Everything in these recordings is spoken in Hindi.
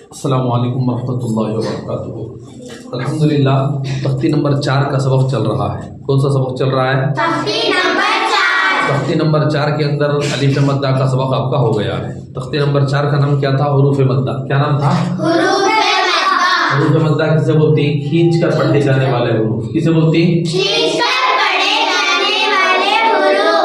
अस्सलामु अलैकुम वरहमतुल्लाहि वबरकातुहू। अल्हम्दुलिल्लाह, तख्ती नंबर 4 का सबक चल रहा है। कौन सा सबक चल रहा है? तख्ती नंबर 4। तख्ती नंबर 4 के अंदर अलिफ मद्दा का सबक आपका हो गया है। तख्ती नंबर 4 का नाम क्या था? हुरूफ मद्दा। क्या नाम था? हुरूफ मद्दा। हुरूफ मद्दा किसे बोलती? खींच कर पढ़े जाने वाले हुरूफ। किसे बोलती? खींच कर पढ़े जाने वाले हुरूफ।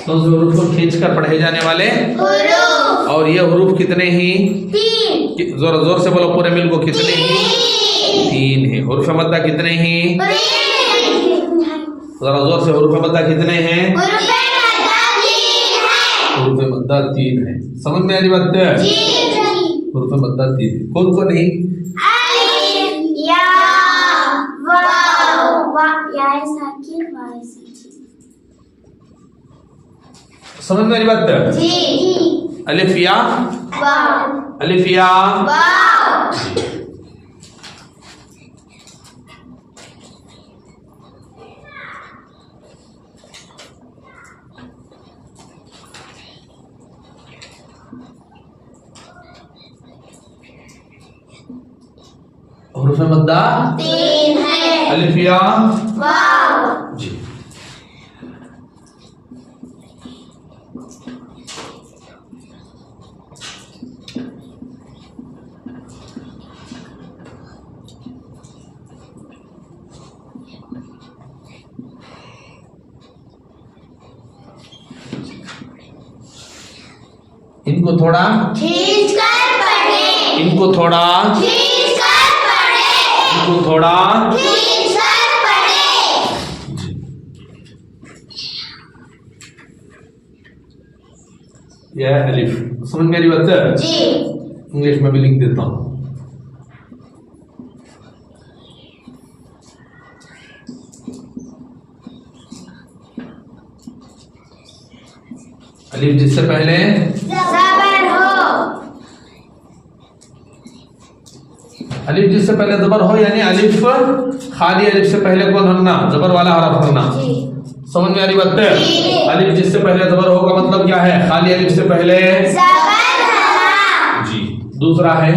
तो उस हुरूफ को खींच कर पढ़े जाने वाले हुरूफ। और ये हुरूफ कितने ही? 3। जोर जोर से बोलो पूरे मिल को। कितने ही? 3 है। हुरूफ मद्दा कितने ही? जरा जोर से। हुरूफ मद्दा कितने हैं? हुरूफ मद्दा 3 है। समझ में आ रही बात? हुरूफ मद्दा 3 है। कौन कौन है? अलिफ, या, वाव, या साकिन, वाव साकिन। समझ में आ रही बात? जी। अलिफ या, वाव, अलिफ या। वाव। हुरूफ मद्दा 3 है। अलिफ या, वाव। जी। इनको थोड़ा खींच कर पढ़े। इनको थोड़ा खींच कर पढ़े। इनको थोड़ा। खींच कर पढ़े। यह अलिफ। समझ में आ रही बात? जी। इंग्लिश में भी लिख देता हूं। अलिफ जिससे पहले ज़बर हो। अलिफ जिससे पहले जबर हो, यानी अलिफ खाली अलिफ से पहले कौन होना? जबर वाला हरफ होना। जी। समझ में आ रही बात? जी। अलिफ जिससे पहले जबर हो का मतलब क्या है? खाली अलिफ से पहले ज़बर हरा। जी। दूसरा है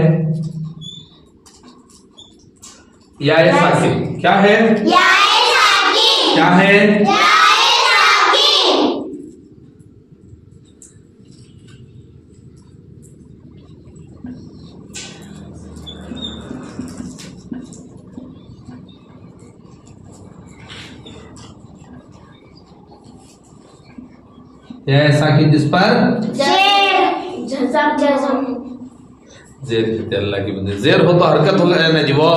या साकिन। क्या है? या साकिन। क्या है? या साकिन। या साकिन जिस पर जेर, जज़म, जज़म। जेर कहते हैं। अल्लाह की बंदे, जेर हो तो हरकत हो गया ना जी। वो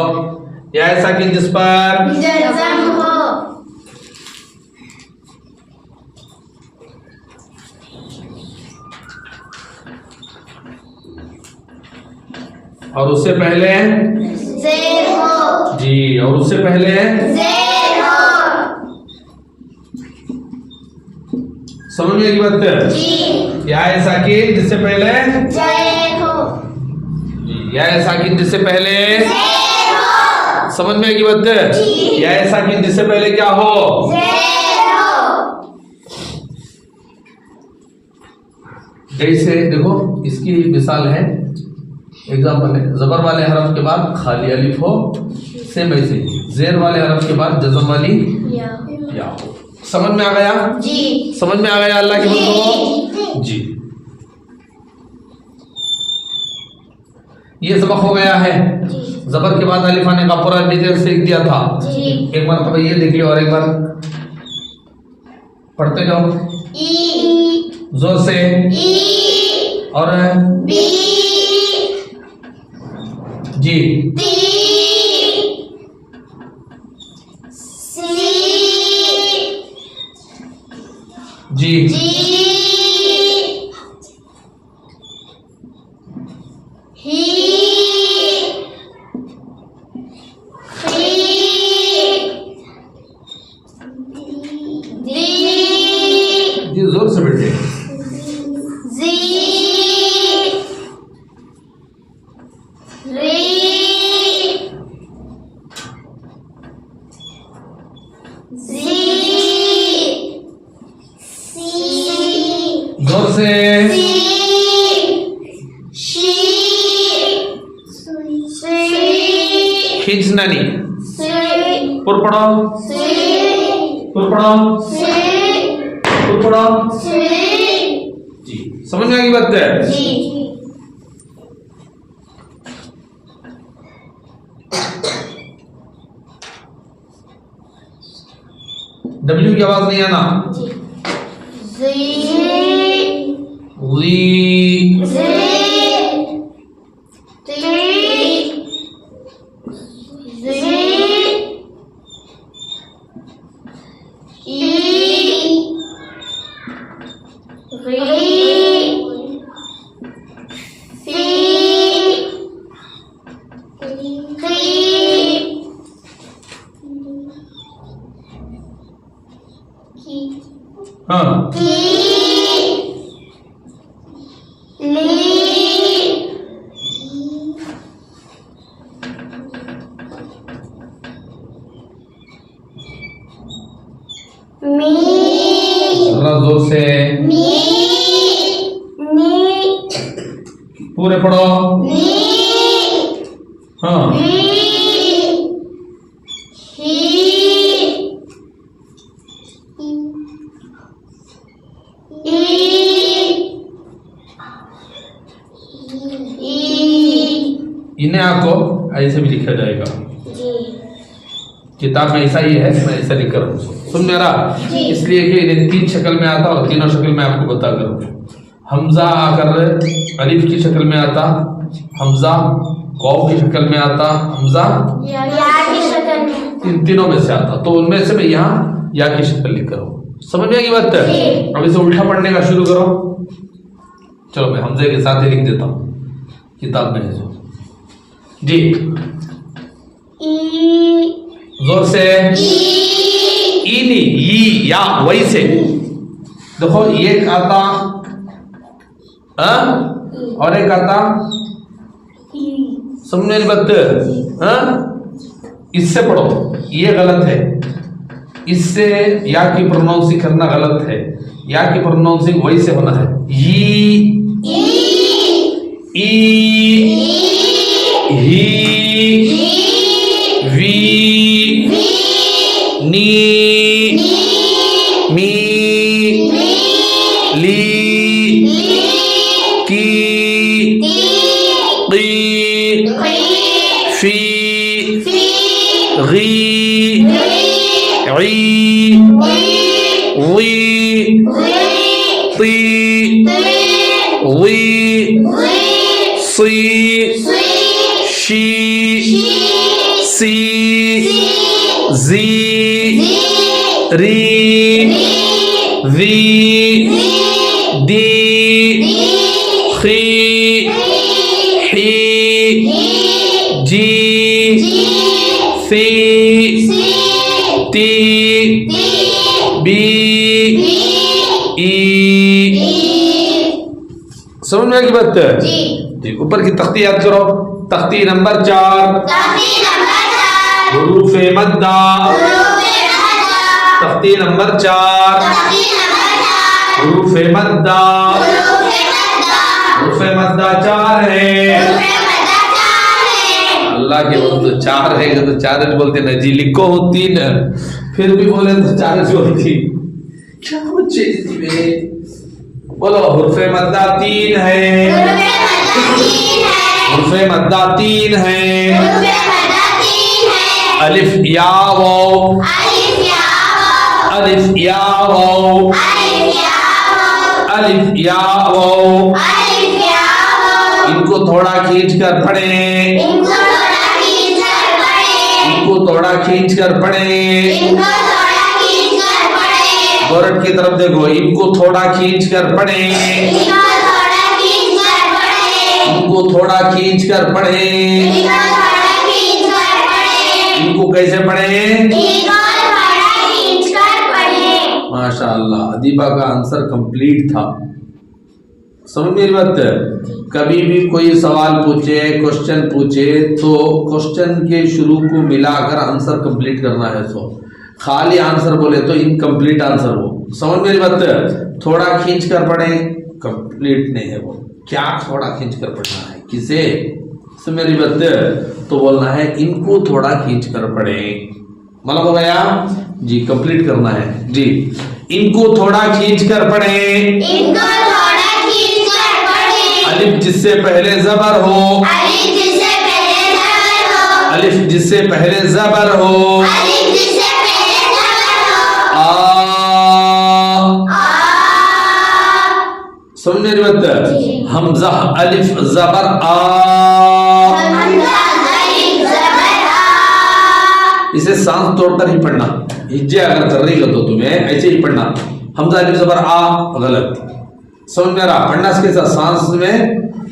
या साकिन जिस पर जज़म हो। और उससे पहले जेर हो। जी। और उससे पहले जेर हो। समझ में आई बात? जी। या साकिन जिससे पहले जेर हो। जी। या साकिन जिससे पहले जेर हो। समझ में आई बात? जी। या साकिन जिससे पहले क्या हो? जेर हो। जैसे देखो, इसकी मिसाल है, एग्जाम्पल है। जबर वाले हरफ के बाद खाली अलिफ हो, सेम ऐसे ही जेर वाले हरफ के बाद जज़म वाली या हो। समझ में आ गया? जी। समझ में आ गया अल्लाह के बंदों? जी। ये सबक हो गया है। जबर के बाद अलिफ आने का पूरा डिटेल से लिख दिया था। जी। एक बार तो ये देख लियो और एक बार पढ़ते जाओ ई, जोर से। ई, और बी, जी। टी, सी, जी। जी, ही, जोर से बेटे। जी री जी सी जोर से शी खींचना नहीं। सी पुर पढ़ो, सी पुर पढ़ो, सी पुर पढ़ो। सी जी समझ में आ गई बात है? जी डब्ल्यू की आवाज नहीं आना। जी वी जी ती जी ई री सी री हाँ की ली मी जरा जोर से मी नी पूरे पढ़ो। नी हाँ वी ही ई ई इन्हें आपको ऐसे भी लिखा जाएगा, जी किताब में ऐसा ही है, मैं ऐसा लिख कर रहा हूँ। सुन मेरा, जी। इसलिए कि इन्हें तीन शक्ल में आता और तीनों शक्ल में आपको बता कर। हमजा आकर अलिफ की शक्ल में आता, हमजा कौ की शक्ल में आता, हमजा या की शक्ल में इन तीनों में से आता। तो उनमें से मैं यहाँ या की शक्ल लिख कर रहा हूँ। समझ में आ गई बात है? जी। अब इसे उल्टा पढ़ने का शुरू करो। चलो मैं हमजे के साथ ही लिख देता हूँ, किताब में है जो। जी ई जोर से ई नहीं, ई या वही से देखो, एक आता और एक आता, समझने की बात? इससे पढ़ो, ये गलत है। इससे या की प्रोनाउंसिंग करना गलत है। या की प्रोनाउंसिंग वही से होना है। ई ही वी नी मी ली की क़ी फी गी E V T we C she सी जी री वी दी खी ही जी सी ती बी ई। समझ में आ गई बात? जी ऊपर की तख्ती याद करो। तख्ती नंबर 4 हुरूफ मद्दा। तख्ती नंबर 4 हुरूफ मद्दा। हुरूफ मद्दा 4 है। अल्लाह के बंदो 4 है तो 4 बोलते ना जी। लिखो हो 3 फिर भी बोले तो 4 बोलती। क्या बच्चे बोलो। हुरूफ मद्दा 3 है। हुरूफ मद्दा 3 है। अलिफ या वाओ, अलिफ या वाओ, अलिफ या वाओ। इनको थोड़ा खींच कर पढ़े, इनको थोड़ा खींच कर पढ़े। गोरट की तरफ देखो, इनको थोड़ा खींच कर पढ़े, इनको थोड़ा खींच कर पढ़े। इनको कैसे पढ़े? माशाअल्लाह, अदीबा का आंसर कंप्लीट था। समझ मेरी बात? कभी भी कोई सवाल पूछे, क्वेश्चन पूछे, तो क्वेश्चन के शुरू को मिलाकर आंसर कंप्लीट करना है। सो खाली आंसर बोले तो इनकम्प्लीट आंसर हो। समझ मेरी बात? थोड़ा खींच कर पढ़े, कंप्लीट नहीं है वो। क्या थोड़ा खींच कर पढ़ना है? किसे? समझ मेरी बात? तो बोलना है इनको थोड़ा खींच कर पढ़े। मतलब हो गया जी, कंप्लीट करना है जी। इनको थोड़ा खींच कर पढ़े। इनको थोड़ा खींच कर पढ़े। अलिफ जिससे पहले जबर हो। अलिफ जिससे पहले जबर हो। अलिफ जिससे पहले जबर हो। अलिफ जिससे पहले जबर हो। आ। समझ मेरी बात? हमजा अलिफ जबर आ। हमजा अलिफ जबर आ। इसे सांस तोड़कर ही पढ़ना। हिज्जे अगर कर रही हो तो तुम्हें ऐसे ही पढ़ना। हमजा अलिफ जबर आ गलत। समझ में आ रहा? पढ़ना इसके साथ सांस में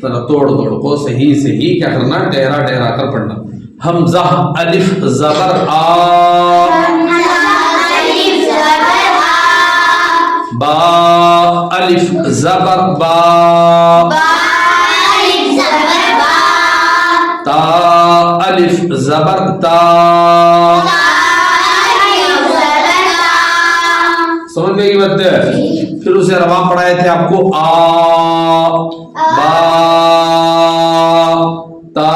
तोड़ को सही क्या करना, ठहरा कर पढ़ना। हमजा अलिफ जबर आ। हमजा अलिफ जबर आ। बा अलिफ जबर बा। बा अलिफ जबर बा। ता अलिफ जबर ता। ता अलिफ जबर ता। समझ में की बात है? फिर उसे रवा पढ़ाए थे आपको आ बा ता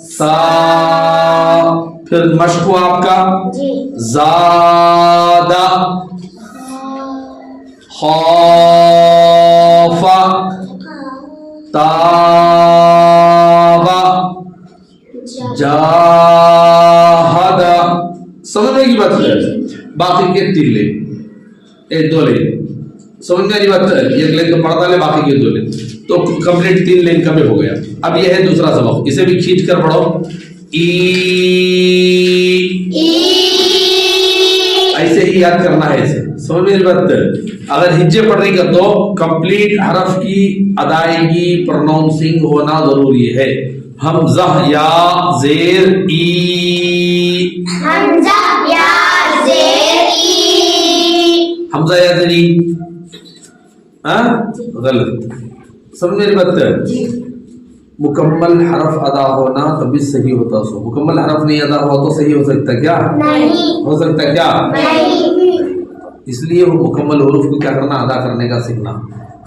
सा। फिर मश्क हुआ आपका ज़ादा खौफा ताबा जाहदा। समझने की बात है? बाकी के 3 ले, 2 ले। समझ में आ रही बात? एक लेन तो पढ़ता ले, बाकी के 2 ले, तो कंप्लीट 3 लेन का भी हो गया। अब यह है दूसरा सबक, इसे भी खींच कर पढ़ो। ई ऐसे ही याद करना है इसे। समझ मेरी बात? अगर हिज्जे पढ़ने का तो कंप्लीट हरफ की अदायगी, प्रोनाउंसिंग होना जरूरी है। हमजा या जेर ई। हमजा या जेर ई। हमजा या जेर ई गलत। समझ मेरी बात? मुकम्मल हरफ अदा होना तभी सही होता। सो मुकम्मल हरफ नहीं अदा हुआ तो सही हो सकता क्या? नहीं हो सकता क्या? नहीं। इसलिए वो मुकम्मल हुरूफ को क्या करना, अदा करने का सीखना।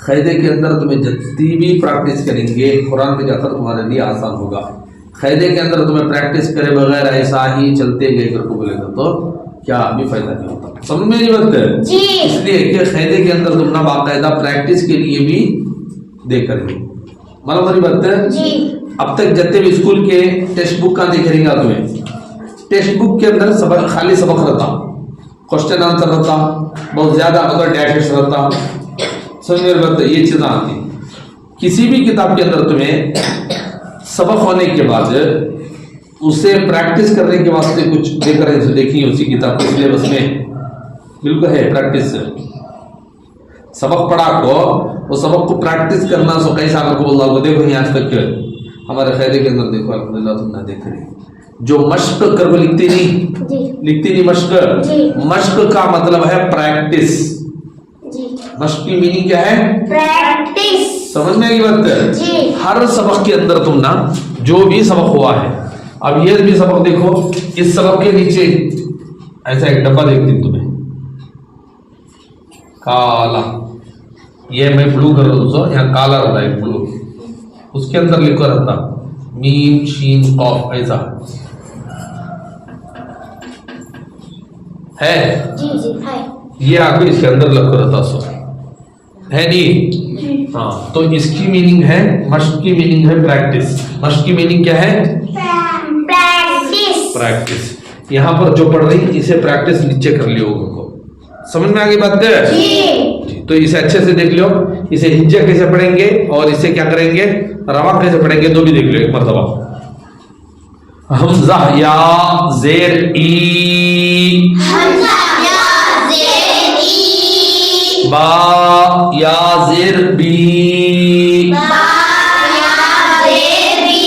क़ायदे के अंदर तुम्हें जितनी भी प्रैक्टिस करेंगे कुरान में जाकर तुम्हारे लिए आसान होगा। क़ायदे के अंदर तुम्हें प्रैक्टिस करे बगैर ऐसा ही चलते गए करके बोलेगा तो क्या भी फायदा नहीं होता। समझ मेरी बात? जी। इसलिए कि क़ायदे के अंदर तुम ना बाकायदा प्रैक्टिस के लिए भी दे करेंगे। मतलब मेरी बात है जी। अब तक जितने भी स्कूल के टेक्स्ट बुक का देखेंगे तुम्हें, टेक्स्ट बुक के अंदर सबक खाली सबक रहता, क्वेश्चन आंसर रहता, बहुत ज्यादा अगर डैशेस रहता। समझ मेरी बात? ये चीजें आती। किसी भी किताब के अंदर तुम्हें सबक होने के बाद उसे प्रैक्टिस करने के वास्ते कुछ देकर देखिए उसी किताब के सिलेबस में बिल्कुल है प्रैक्टिस। सबक पढ़ा को वो सबक को प्रैक्टिस करना। सो कई सालों को बोल रहा देखो यहाँ आज तक हमारे क़ायदे के अंदर देखो अल्हम्दुलिल्लाह तुम ना देख रहे जो मश्क कर वो लिखती नहीं मश्क। मश्क का मतलब है प्रैक्टिस। मश्क की मीनिंग क्या है? प्रैक्टिस। समझ में आई बात? हर सबक के अंदर तुम ना जो भी सबक हुआ है, अब ये भी सबक देखो, इस सबक के नीचे ऐसा एक डब्बा देखती हूँ तुम्हें काला, ये मैं ब्लू कर रहा हूँ, यहाँ काला रहता है ब्लू, उसके अंदर लिखा रहता मीम शीन कॉफ ऐसा है। जी जी है। ये आगे इसके अंदर लिखा रहता सो है नहीं? हाँ, तो इसकी मीनिंग है, मश्क की मीनिंग है प्रैक्टिस। मश्क की मीनिंग क्या है? प्रैक्टिस। यहाँ पर जो पढ़ रही इसे प्रैक्टिस नीचे कर लियो को। समझ में आ गई बात? जी। तो इसे अच्छे से देख लो, इसे हिज्जा कैसे पढ़ेंगे और इसे क्या करेंगे, रवा कैसे पढ़ेंगे, दो भी देख लो एक मरतबा। हमजा या जेर ई। हमजा या जेर ई। बा या जेर बी। बा या जेर बी।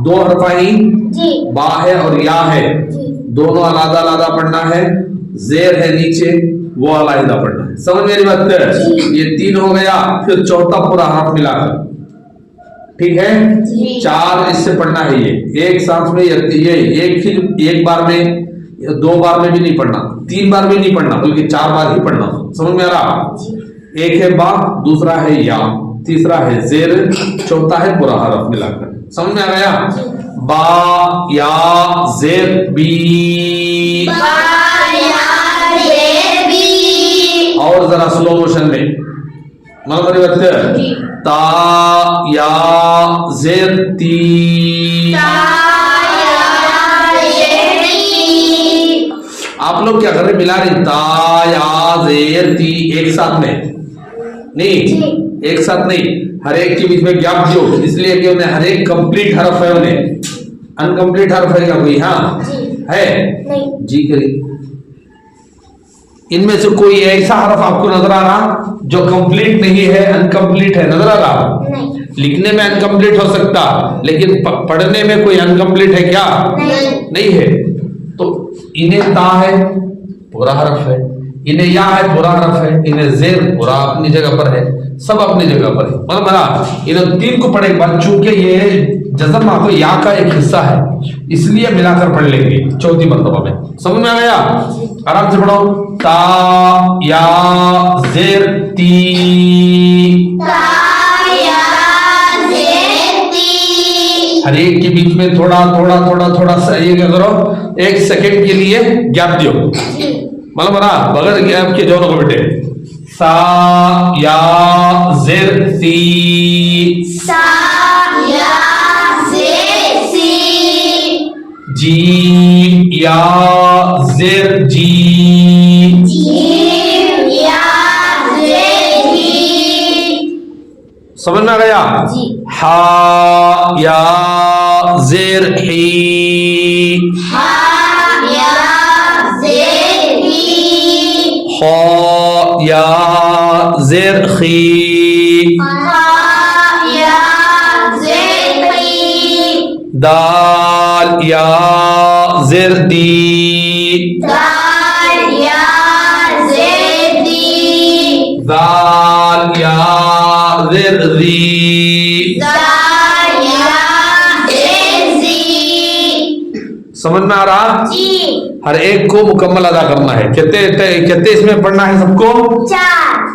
2 हरफानी जी। बा है और या है। जी। दोनों अलग अलग पढ़ना है, जेर है नीचे वो अलग पढ़ना है। समझ मेरी बात? ये 3 हो गया, फिर चौथा पूरा हरफ मिलाकर, ठीक है। 4 इससे पढ़ना है, ये एक साथ में, ये एक बार में, 2 बार में भी नहीं पढ़ना, 3 बार भी नहीं पढ़ना, बल्कि 4 बार ही पढ़ना। समझ में आ रहा? एक है बा, दूसरा है या, तीसरा है जेर, चौथा है पूरा हरफ मिलाकर। समझ में आ गया? बा या जेर बी, और जरा स्लो मोशन में ता या जेर ती। आप लोग क्या कर रहे, मिला रहे, ता या जेर ती एक साथ में नहीं, एक साथ नहीं, हर एक के बीच में गैप दो, इसलिए कि उन्हें हर एक कंप्लीट हरफ है, उन्हें अनकंप्लीट हरफ है क्या कोई? हाँ है जी करिए। इनमें से कोई ऐसा हरफ आपको नजर आ रहा जो कंप्लीट नहीं है, अनकंप्लीट है, नजर आ रहा? नहीं। लिखने में अनकंप्लीट हो सकता, लेकिन पढ़ने में कोई अनकंप्लीट है क्या? नहीं है। तो इन्हें ता है पूरा हरफ है, इन्हें या है पूरा हरफ है, इन्हें जेर पूरा अपनी जगह पर है, सब अपनी जगह पर है। मतलब बना इन्हें 3 को पढ़े बाद, चूंकि ये जज़म आपको या का एक हिस्सा है, इसलिए मिलाकर पढ़ लेंगे चौथी मर्तबा में। समझ में आ गया? आराम से पढ़ो। ता या जेर ती, हर एक के बीच में थोड़ा थोड़ा थोड़ा थोड़ा सा ये क्या करो, 1 सेकंड के लिए गैप दियो, मतलब बना बगैर गैप के दोनों को बेटे। सा या जेर सी, जी या जेर जी, समझ में आ गया? हा या जेर ही, खा या जेर खी, दाल या जेर दी, दाल या जेर दी। समझ में आ रहा? हर एक को मुकम्मल अदा करना है। कितने इसमें पढ़ना है सबको?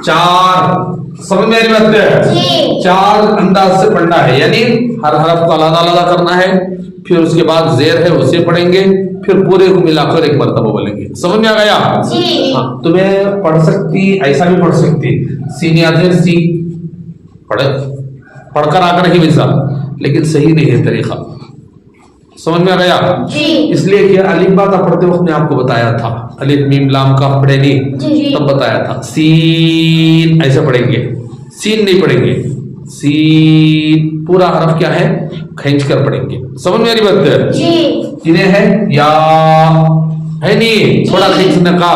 4। समझ में आ रही बात है? 4 अंदाज से पढ़ना है, यानी हर हरफ को अलग अलग करना है, फिर उसके बाद जेर है उसे पढ़ेंगे, फिर पूरे को मिलाकर एक मर्तबा बोलेंगे। समझ में आ गया? हाँ, तुम्हें पढ़ सकती, ऐसा भी पढ़ सकती, सीन या जेर सी पढ़कर आकर ही वैसा, लेकिन सही नहीं है तरीका। समझ में आ गया? इसलिए कि अलिफ बा का पढ़ते वक्त मैं आपको बताया था, अलिफ मीम लाम का पढ़े नहीं, तब बताया था सीन ऐसे पढ़ेंगे, सीन नहीं पढ़ेंगे, सीन पूरा हरफ क्या है खींच कर पढ़ेंगे। समझ में आ रही बात? इन्हें है या है नहीं, थोड़ा खींचने का,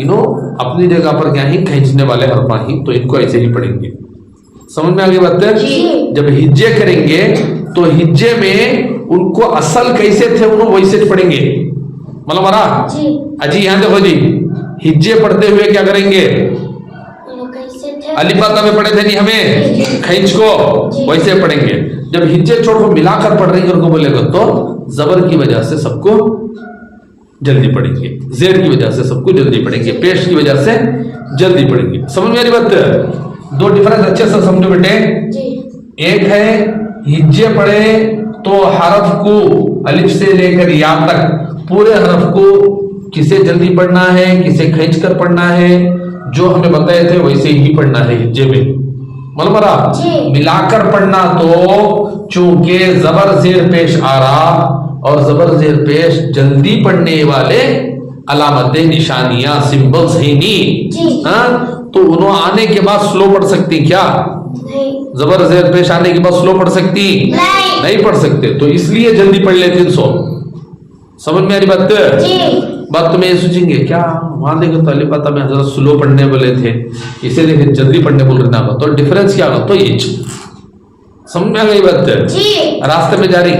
इन्हों अपनी जगह पर क्या ही खींचने वाले हरफा ही, तो इनको ऐसे ही पढ़ेंगे। समझ में आ गई बात? जब हिज्जे करेंगे तो हिज्जे में उनको असल कैसे थे उन्होंने वैसे पढ़ेंगे। मतलब हमारा अजी यहाँ देखो जी, हिज्जे पढ़ते हुए क्या करेंगे? अलिफ बा में पढ़े थे नहीं हमें, खींच को वैसे पढ़ेंगे। जब हिज्जे छोड़ को मिलाकर पढ़ रही उनको बोलेगा तो जबर की वजह से सबको जल्दी पढ़ेंगे, जेर की वजह से सबको जल्दी पढ़ेंगे, पेश की वजह से जल्दी पढ़ेंगे। समझ में आ रही बात? 2 डिफरेंस अच्छे से समझो बेटे। एक है हिज्जे पढ़े तो हरफ को अलिफ से लेकर या तक पूरे हरफ को किसे जल्दी पढ़ना है, किसे खींच कर पढ़ना है, जो हमें बताए थे वैसे ही पढ़ना है हिज्जे में। मतलब मिलाकर पढ़ना तो चूंकि जबर जेर पेश आ रहा, और जबर जेर पेश जल्दी पढ़ने वाले अलामतें, निशानियां, सिंबल्स ही नहीं, तो उन्होंने आने के बाद स्लो पढ़ सकती क्या? जबर जेर पेश आने के बाद स्लो पढ़ सकती नहीं पढ़ सकते, तो इसलिए जल्दी पढ़ लेते 300। समझ में आ रही बात? तुम्हें ये सोचेंगे क्या वहां देखो तो अलिफ बा में हजरत स्लो पढ़ने बोले थे, इसे देखे जल्दी पढ़ने बोल रहे ना, तो डिफरेंस क्या होगा? तो ये समझ में आ गई बात? रास्ते में जा रही,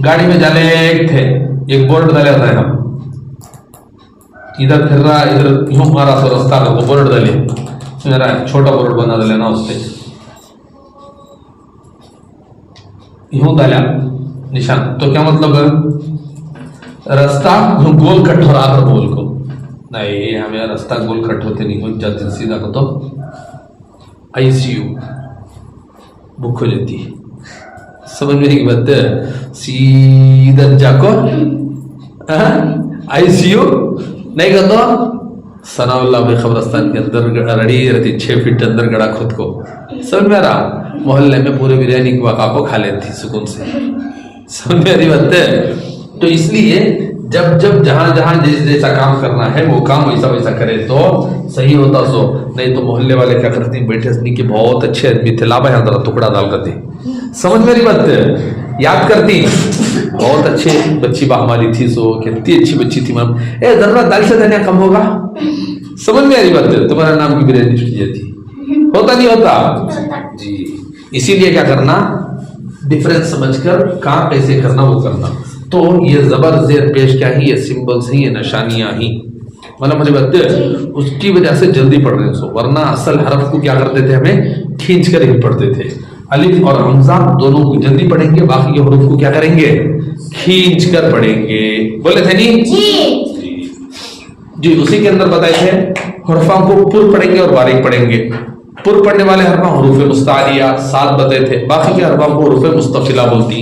गाड़ी में जाने थे, एक बोर्ड डाले होता है हम, इधर फिर रहा, इधर यूं मारा तो रास्ता का वो बोर्ड डाले, मेरा छोटा बोर्ड बना डाले ना उससे यूं डाला निशान, तो क्या मतलब है रास्ता गोल कट हो रहा था बोल को, नहीं हमें रास्ता गोल कट होते नहीं हो जाते सीधा को, तो ICU बुक हो जाती है, समझ में एक बात है, सीधा जाको ICU नहीं कर दो, सनाउल्लाह भाई कब्रिस्तान के अंदर रड़ी रहती 6 फीट अंदर गड़ा खुद को, समझ में आ रहा, मोहल्ले में पूरे बिरयानी के वका को खा लेती सुकून से, समझ में आ रही बात है। तो इसलिए जब जब जहां जहां जैसा काम करना है वो काम वैसा वैसा करे तो सही होता, सो नहीं तो मोहल्ले वाले क्या करते हैं, बैठे नहीं कि बहुत अच्छे आदमी थे, लाभा जरा टुकड़ा डाल करते, समझ मेरी बात याद करती, बहुत अच्छे बच्ची हमारी थी, सो कितनी अच्छी बच्ची थी मैम, ए जरा दाल से धनिया कम होगा, समझ में आ रही बात है, तुम्हारा नाम की बिरयानी छुट जाती, होता नहीं होता जी। इसीलिए क्या करना, डिफरेंस समझकर काम कैसे करना वो करना। तो ये जबर जेर पेश क्या ही, ये सिंबल्स ही, ये निशानियां ही, मतलब मुझे बात उसकी वजह से जल्दी पढ़ रहे हैं, वरना असल हरफ को क्या करते थे, हमें खींच कर ही पढ़ते थे, अलिफ और हमजा दोनों को जल्दी पढ़ेंगे, बाकी के हरूफ को क्या करेंगे, खींच कर पढ़ेंगे, बोले थे नहीं जी। उसी के अंदर बताए थे हरफों को पुर पढ़ेंगे और बारीक पढ़ेंगे, पुर पढ़ने वाले हरफा हरूफ मुस्तालिया 7 बताए थे, बाकी के हरफों को हरूफ मुस्तफिला बोलती,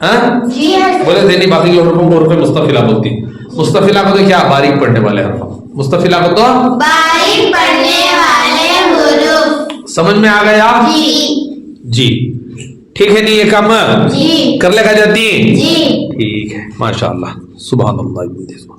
बोले थे नहीं, बाकी के हरफों को हरूफ मुस्तफिला बोलती, मुस्तफिला को तो क्या बारीक पढ़ने वाले हरफ, मुस्तफिला को तो बारीक पढ़ने वाले हुरूफ, समझ में आ गया जी। ठीक है नहीं, ये काम जी कर लेगा जाती जी, ठीक है, माशाअल्लाह, सुभान अल्लाह।